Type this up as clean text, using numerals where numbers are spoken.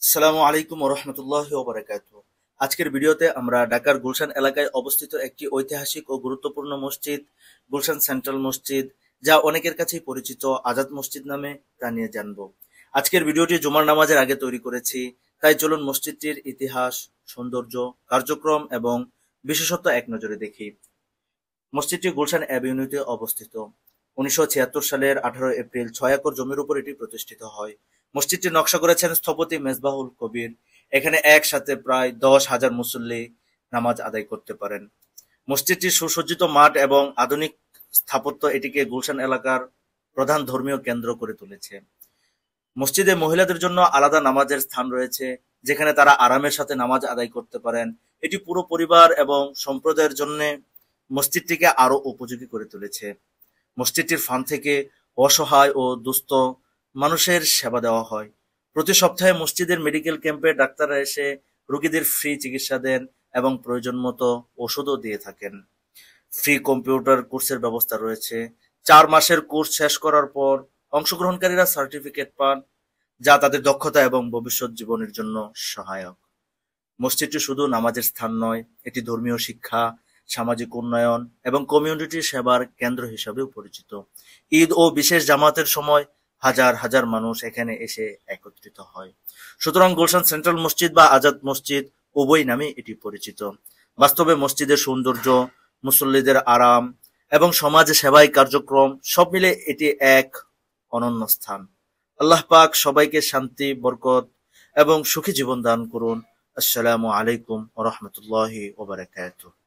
আসসালামু আলাইকুম ওরহমতুল্লাহি ওবারাকাতুহু। আজকের ভিডিওতে আমরা ঢাকার গুলশান এলাকায় অবস্থিত একটি ঐতিহাসিক ও গুরুত্বপূর্ণ মসজিদ, গুলশান সেন্ট্রাল মসজিদ, যা অনেকের কাছেই পরিচিত আজাদ মসজিদ নামে, তা নিয়ে জানব। আজকের ভিডিওটি জুমার নামাজের আগে তৈরি করেছি, তাই চলুন মসজিদটির ইতিহাস, সৌন্দর্য, কার্যক্রম এবং বিশেষত্ব এক নজরে দেখি। মসজিদটি গুলশান অ্যাভিনিউতে অবস্থিত। 1976 সালের 18 এপ্রিল 6 একর জমির উপর এটি প্রতিষ্ঠিত হয়। মসজিদটির নকশা করেছেন স্থপতি মেজবাহুল কবির। এখানে একসাথে প্রায় 10,000 মুসল্লি নামাজ আদায় করতে পারেন। মসজিদটির সুসজ্জিত মাঠ এবং আধুনিক স্থাপত্য এটিকে গুলশান এলাকার প্রধান ধর্মীয় কেন্দ্র করে তুলেছে। মসজিদে মহিলাদের জন্য আলাদা নামাজের স্থান রয়েছে, যেখানে তারা আরামের সাথে নামাজ আদায় করতে পারেন। এটি পুরো পরিবার এবং সম্প্রদায়ের জন্য মসজিদটিকে আরো উপযোগী করে তুলেছে। মসজিদটির ফান্ড থেকে অসহায় ও দুস্থ মানুষের সেবা দেওয়া হয়। প্রতি সপ্তাহে মসজিদের মেডিকেল ক্যাম্পে ডাক্তাররা এসে রোগীদের ফ্রি চিকিৎসা দেন এবং প্রয়োজন মতো ওষুধও দিয়ে থাকেন। ফ্রি কম্পিউটার কোর্সের ব্যবস্থা রয়েছে। 4 মাসের কোর্স শেষ করার পর অংশগ্রহণকারীরা সার্টিফিকেট পান, যা তাদের দক্ষতা এবং ভবিষ্যৎ জীবনের জন্য সহায়ক। মসজিদটি শুধু নামাজের স্থান নয়, এটি ধর্মীয় শিক্ষা, সামাজিক উন্নয়ন এবং কমিউনিটি সেবার কেন্দ্র হিসাবেও পরিচিত। ঈদ ও বিশেষ জামাতের সময় হাজার হাজার মানুষ এখানে এসে একত্রিত হয়। সুতরাং গুলশান সেন্ট্রাল মসজিদ বা আজাদ মসজিদ উভয় নামে এটি পরিচিত। বাস্তবে মসজিদের সৌন্দর্য, মুসল্লিদের আরাম এবং সমাজ সেবায় কার্যক্রম সব মিলে এটি এক অনন্য স্থান। আল্লাহ পাক সবাইকে শান্তি, বরকত এবং সুখী জীবন দান করুন। আসসালামু আলাইকুম ওয়া রাহমাতুল্লাহি ওয়া বারাকাতুহু।